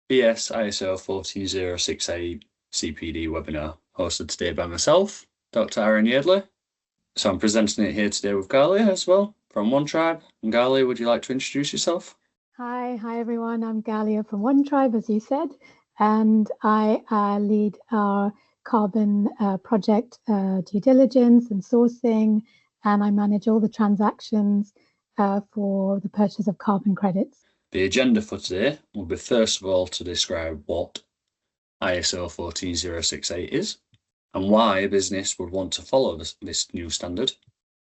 BS ISO 14068 CPD webinar, hosted today by myself, Dr. Aaron Yedley. So I'm presenting it here today with Galia as well, from OneTribe. And Galia, would you like to introduce yourself? Hi everyone, I'm Galia from OneTribe, as you said, and I lead our carbon project due diligence and sourcing, and I manage all the transactions for the purchase of carbon credits. The agenda for today will be first of all to describe what ISO 14068 is and why a business would want to follow this new standard.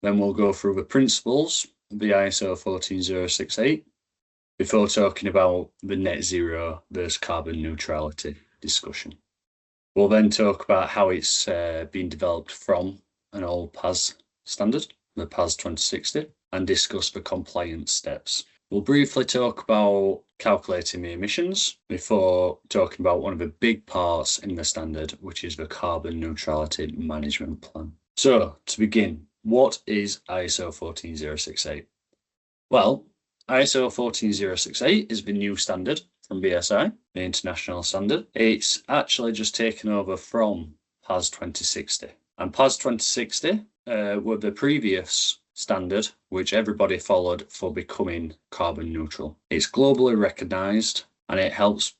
Then we'll go through the principles of the ISO 14068 before talking about the net zero versus carbon neutrality discussion. We'll then talk about how it's been developed from an old PAS standard, the PAS 2060, and discuss the compliance steps. We'll briefly talk about calculating the emissions before talking about one of the big parts in the standard, which is the Carbon Neutrality Management Plan. So, to begin, what is ISO 14068? Well, ISO 14068 is the new standard from BSI, the international standard. It's actually just taken over from PAS 2060. And PAS 2060 were the previous standard which everybody followed for becoming carbon neutral. It's globally recognised, and it helps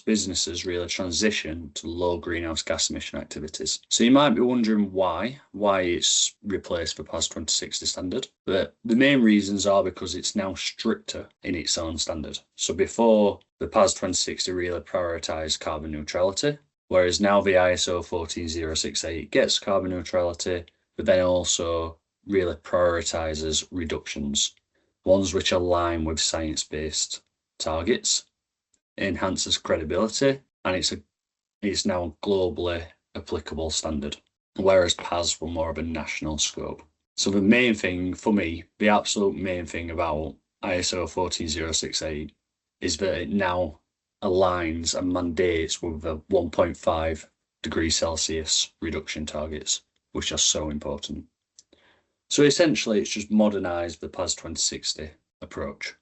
businesses really transition to low greenhouse gas emission activities. So you might be wondering why it's replaced the PAS 2060 standard. But the main reasons are because it's now stricter in its own standard. So before, the PAS 2060 really prioritised carbon neutrality, whereas now the ISO 14068 gets carbon neutrality, but then also really prioritises reductions, ones which align with science-based targets, enhances credibility, and it's now a globally applicable standard, whereas PAS were more of a national scope. So the main thing for me, the absolute main thing about ISO 14068 is that it now aligns and mandates with the 1.5 degrees Celsius reduction targets, which are so important. So essentially, it's just modernised the PAS 2060 approach.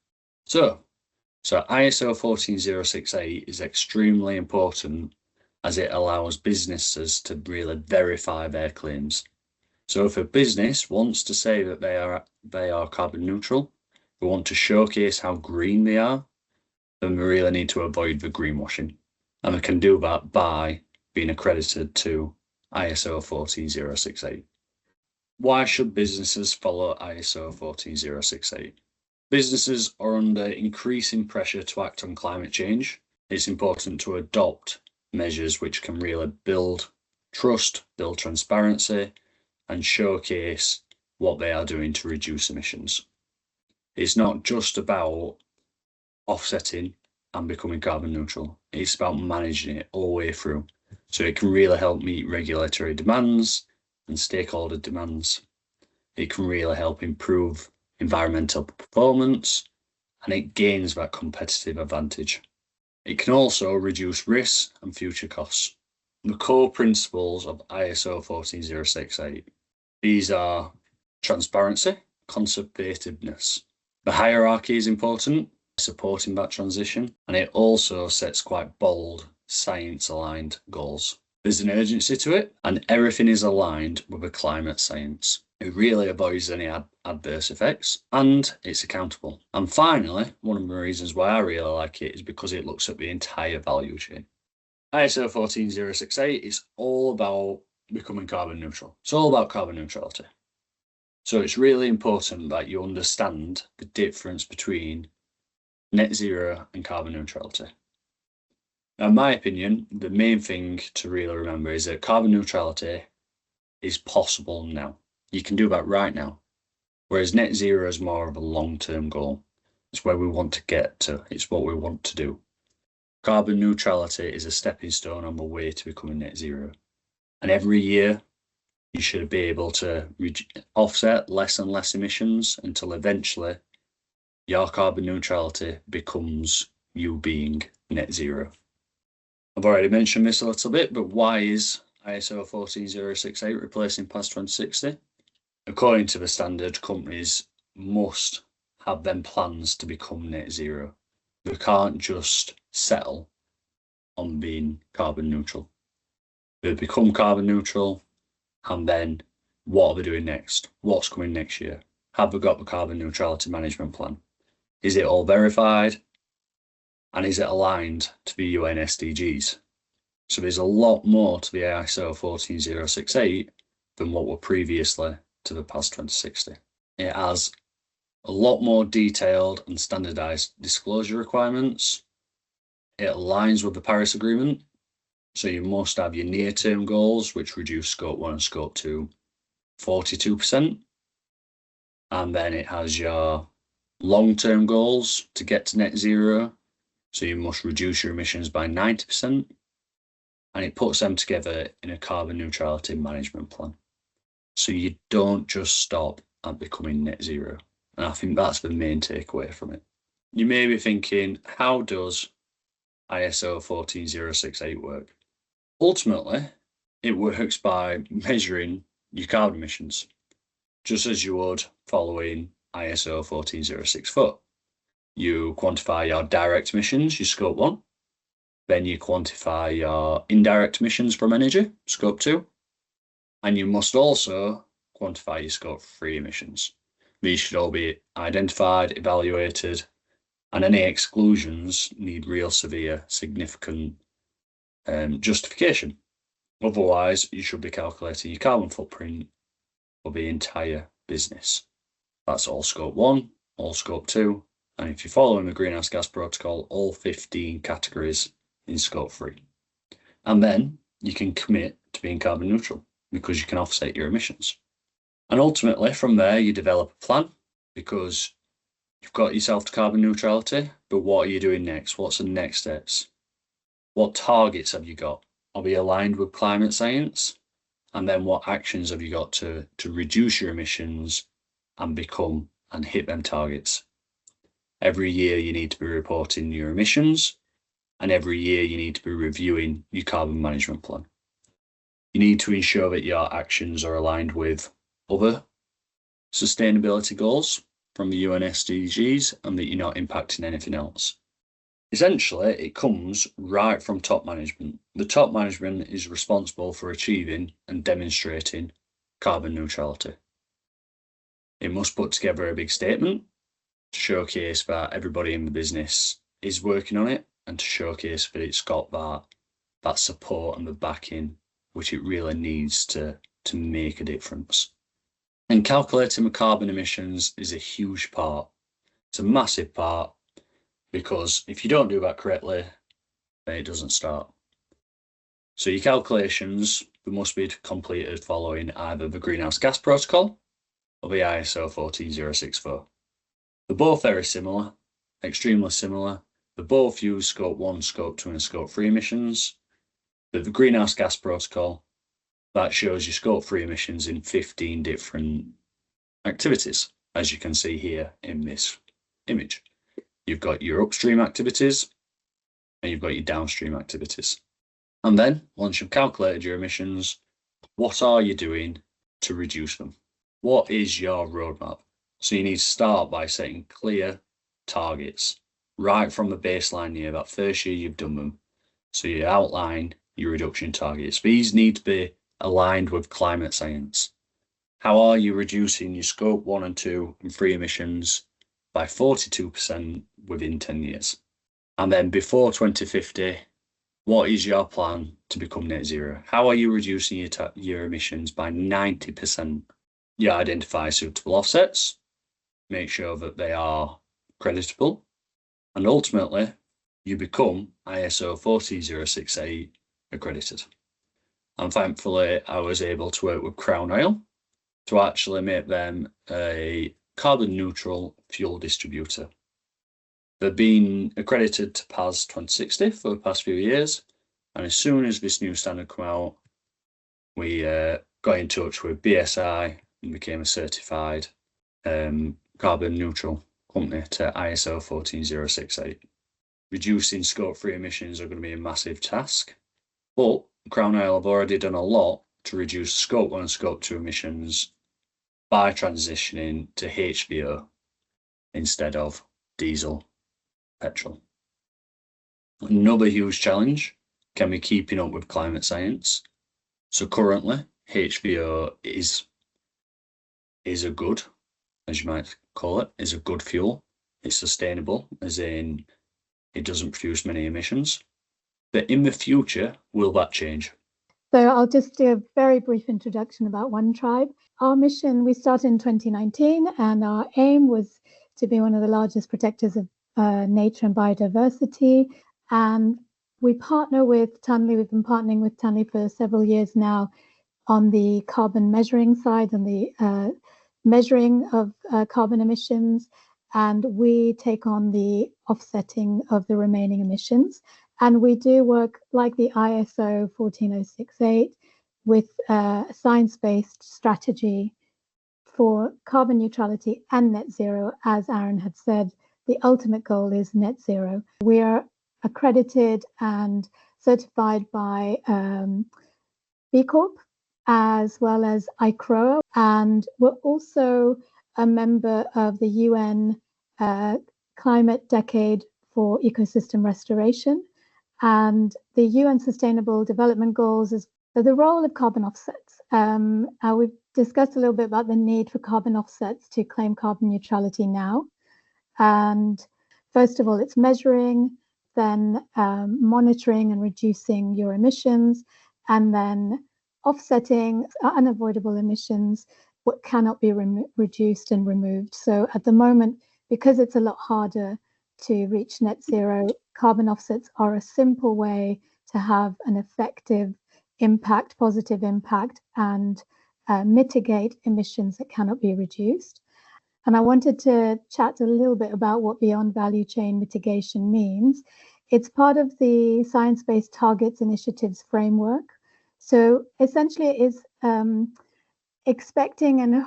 So ISO 14068 is extremely important as it allows businesses to really verify their claims. So if a business wants to say that they are carbon neutral, they want to showcase how green they are, then we really need to avoid the greenwashing. And we can do that by being accredited to ISO 14068. Why should businesses follow ISO 14068? Businesses are under increasing pressure to act on climate change. It's important to adopt measures which can really build trust, build transparency, and showcase what they are doing to reduce emissions. It's not just about offsetting and becoming carbon neutral. It's about managing it all the way through. So it can really help meet regulatory demands and stakeholder demands. It can really help improve environmental performance, and it gains that competitive advantage. It can also reduce risks and future costs. The core principles of ISO 14068. These are transparency, conservativeness. The hierarchy is important, supporting that transition, and it also sets quite bold, science-aligned goals. There's an urgency to it, and everything is aligned with the climate science. It really avoids any adverse effects, and it's accountable. And finally, one of the reasons why I really like it is because it looks at the entire value chain. ISO 14068 is all about becoming carbon neutral. It's all about carbon neutrality. So it's really important that you understand the difference between net zero and carbon neutrality. Now, in my opinion, the main thing to really remember is that carbon neutrality is possible now. You can do that right now. Whereas net zero is more of a long-term goal. It's where we want to get to. It's what we want to do. Carbon neutrality is a stepping stone on the way to becoming net zero. And every year, you should be able to offset less and less emissions until eventually your carbon neutrality becomes you being net zero. I've already mentioned this a little bit, but why is ISO 14068 replacing PAS 2060? According to the standard, companies must have them plans to become net zero. They can't just settle on being carbon neutral. They've become carbon neutral, and then what are they doing next? What's coming next year? Have we got the Carbon Neutrality Management Plan? Is it all verified? And is it aligned to the UN SDGs? So there's a lot more to the ISO 14068 than what were previously to the PAS 2060. It has a lot more detailed and standardized disclosure requirements. It aligns with the Paris Agreement. So you must have your near-term goals, which reduce Scope 1 and Scope 2 42%. And then it has your long-term goals to get to net zero. So you must reduce your emissions by 90%. And it puts them together in a carbon neutrality management plan. So you don't just stop at becoming net zero. And I think that's the main takeaway from it. You may be thinking, how does ISO 14068 work? Ultimately, it works by measuring your carbon emissions, just as you would following ISO 14064. You quantify your direct emissions, your Scope 1. Then you quantify your indirect emissions from energy, Scope 2. And you must also quantify your Scope 3 emissions. These should all be identified, evaluated, and any exclusions need real severe, significant justification. Otherwise, you should be calculating your carbon footprint for the entire business. That's all Scope 1, all Scope 2, and if you're following the Greenhouse Gas Protocol, all 15 categories in Scope 3. And then you can commit to being carbon neutral because you can offset your emissions. And ultimately, from there, you develop a plan because you've got yourself to carbon neutrality, but what are you doing next? What's the next steps? What targets have you got? Are we aligned with climate science? And then what actions have you got to reduce your emissions and become and hit them targets? Every year you need to be reporting your emissions, and every year you need to be reviewing your carbon management plan. You need to ensure that your actions are aligned with other sustainability goals from the UN SDGs and that you're not impacting anything else. Essentially, it comes right from top management. The top management is responsible for achieving and demonstrating carbon neutrality. It must put together a big statement to showcase that everybody in the business is working on it and to showcase that it's got that support and the backing which it really needs to make a difference. And calculating the carbon emissions is a huge part. It's a massive part because if you don't do that correctly, then it doesn't start. So your calculations must be completed following either the Greenhouse Gas Protocol or the ISO 14064. They're both very similar, extremely similar. They both use Scope 1, Scope 2 and Scope 3 emissions. But the Greenhouse Gas Protocol, that shows your Scope 3 emissions in 15 different activities, as you can see here in this image. You've got your upstream activities and you've got your downstream activities. And then, once you've calculated your emissions, what are you doing to reduce them? What is your roadmap? So you need to start by setting clear targets right from the baseline year, that first year you've done them. So you outline your reduction targets. These need to be aligned with climate science. How are you reducing your Scope 1 and 2 and 3 emissions by 42% within 10 years? And then before 2050, what is your plan to become net zero? How are you reducing your emissions by 90%? You identify suitable offsets, make sure that they are creditable, and ultimately you become ISO 14068 accredited. And thankfully, I was able to work with Crown Oil to actually make them a carbon neutral fuel distributor. They've been accredited to PAS 2060 for the past few years. And as soon as this new standard came out, we got in touch with BSI and became a certified carbon neutral company to ISO 14068. Reducing Scope 3 emissions are going to be a massive task, but Crown Oil have already done a lot to reduce Scope 1 and Scope 2 emissions by transitioning to HVO instead of diesel, petrol. Another huge challenge can be keeping up with climate science. So currently, HVO is a good, as you might call it, is a good fuel. It's sustainable, as in it doesn't produce many emissions. But in the future, will that change? So I'll just do a very brief introduction about One Tribe. Our mission, we started in 2019, and our aim was to be one of the largest protectors of nature and biodiversity. And we partner with Tunley. We've been partnering with Tunley for several years now on the carbon measuring side and the measuring of carbon emissions. And we take on the offsetting of the remaining emissions. And we do work like the ISO 14068 with a science-based strategy for carbon neutrality and net zero. As Aaron had said, the ultimate goal is net zero. We are accredited and certified by B Corp as well as ICROA, and we're also a member of the UN Climate Decade for Ecosystem Restoration. And the UN Sustainable Development Goals is the role of carbon offsets. We've discussed a little bit about the need for carbon offsets to claim carbon neutrality now. And first of all, it's measuring, then monitoring and reducing your emissions, and then offsetting unavoidable emissions, what cannot be reduced and removed. So at the moment, because it's a lot harder to reach net zero, carbon offsets are a simple way to have an effective impact, positive impact, and mitigate emissions that cannot be reduced. And I wanted to chat a little bit about what beyond value chain mitigation means. It's part of the Science-Based Targets Initiative's framework. So essentially it is expecting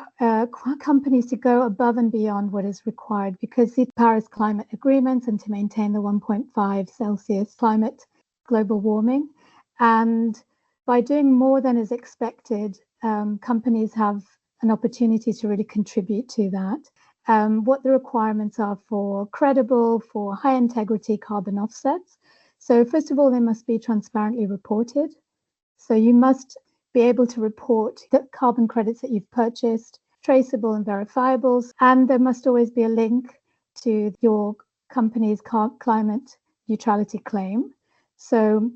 companies to go above and beyond what is required because the Paris Climate Agreements and to maintain the 1.5 Celsius climate global warming. And by doing more than is expected, companies have an opportunity to really contribute to that. What the requirements are for credible, for high integrity carbon offsets. So first of all, they must be transparently reported. So you must be able to report the carbon credits that you've purchased, traceable and verifiable, and there must always be a link to your company's climate neutrality claim. So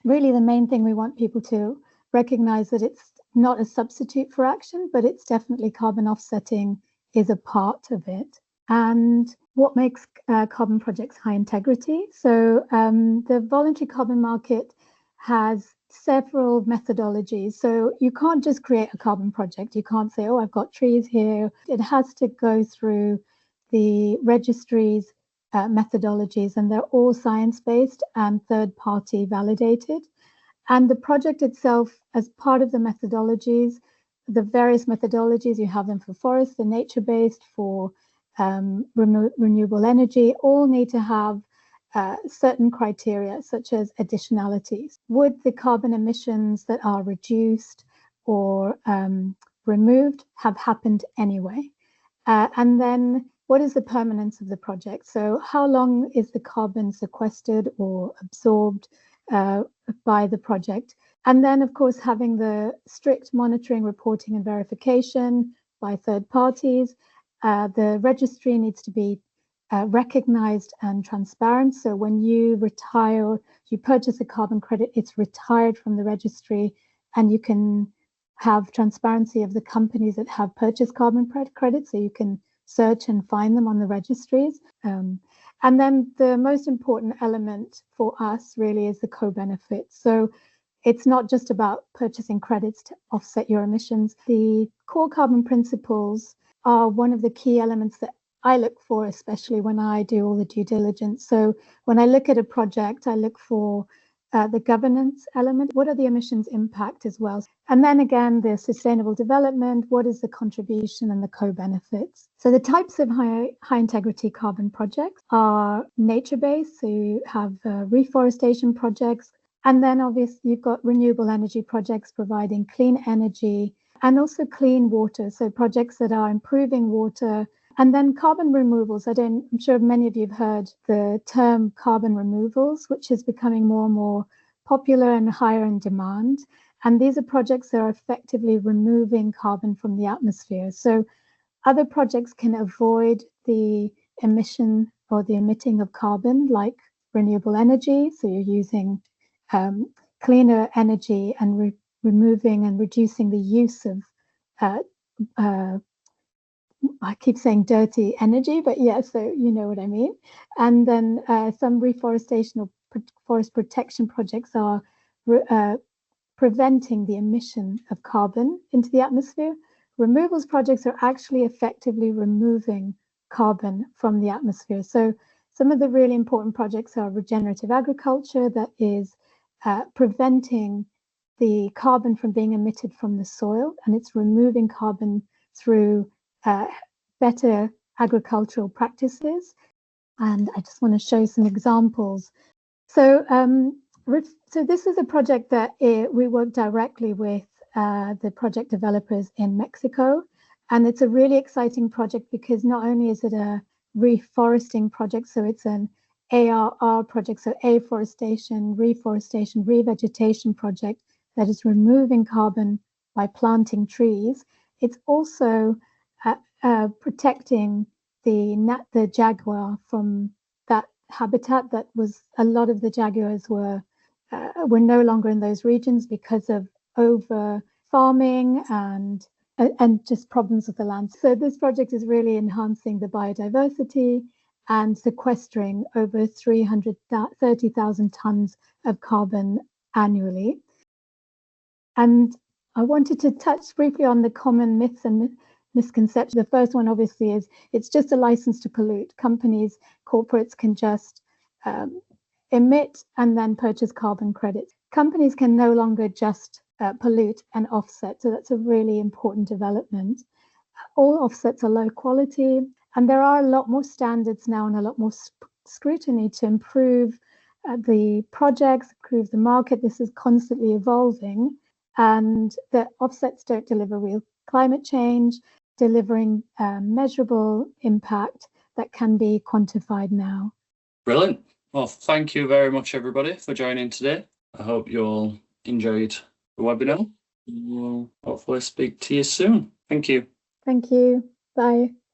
really the main thing we want people to recognize that it's not a substitute for action, but it's definitely carbon offsetting is a part of it. And what makes carbon projects high integrity? So the voluntary carbon market has several methodologies. So you can't just create a carbon project. You can't say, oh, I've got trees here. It has to go through the registry's methodologies, and they're all science-based and third-party validated. And the project itself, as part of the methodologies, the various methodologies, you have them for forests, the nature-based, for renewable energy, all need to have certain criteria, such as additionalities. Would the carbon emissions that are reduced or removed have happened anyway? And then what is the permanence of the project? So how long is the carbon sequestered or absorbed by the project? And then, of course, having the strict monitoring, reporting, and verification by third parties. The registry needs to be recognized and transparent. So when you retire, you purchase a carbon credit, it's retired from the registry, and you can have transparency of the companies that have purchased carbon credits, so you can search and find them on the registries. And then the most important element for us really is the co-benefit. So it's not just about purchasing credits to offset your emissions. The core carbon principles are one of the key elements that I look for, especially when I do all the due diligence. So when I look at a project, I look for the governance element. What are the emissions impact as well? And then again, the sustainable development, what is the contribution and the co-benefits? So the types of high integrity carbon projects are nature-based. So you have reforestation projects. And then obviously you've got renewable energy projects providing clean energy and also clean water. So projects that are improving water And then carbon removals. I'm sure many of you have heard the term carbon removals, which is becoming more and more popular and higher in demand. And these are projects that are effectively removing carbon from the atmosphere. So other projects can avoid the emission or the emitting of carbon, like renewable energy. So you're using cleaner energy and removing and reducing the use of I keep saying dirty energy, but yeah, so you know what I mean. And then some reforestation or forest protection projects are preventing the emission of carbon into the atmosphere. Removals projects are actually effectively removing carbon from the atmosphere. So some of the really important projects are regenerative agriculture, that is preventing the carbon from being emitted from the soil, and it's removing carbon through better agricultural practices. And I just want to show some examples. So this is a project that we work directly with the project developers in Mexico. And it's a really exciting project because not only is it a reforesting project, so it's an ARR project, so afforestation, reforestation, revegetation project that is removing carbon by planting trees. It's also protecting the jaguar from that habitat. That was, a lot of the jaguars were no longer in those regions because of over farming and just problems with the land. So this project is really enhancing the biodiversity and sequestering over 330,000 tons of carbon annually. And I wanted to touch briefly on the common myths and misconceptions. The first one obviously is it's just a license to pollute. Companies, corporates can just emit and then purchase carbon credits. Companies can no longer just pollute and offset. So that's a really important development. All offsets are low quality, and there are a lot more standards now and a lot more scrutiny to improve the projects, improve the market. This is constantly evolving, and the offsets don't deliver real climate change, delivering measurable impact that can be quantified now. Brilliant. Well, thank you very much, everybody, for joining today. I hope you all enjoyed the webinar. We'll hopefully speak to you soon. Thank you. Thank you. Bye.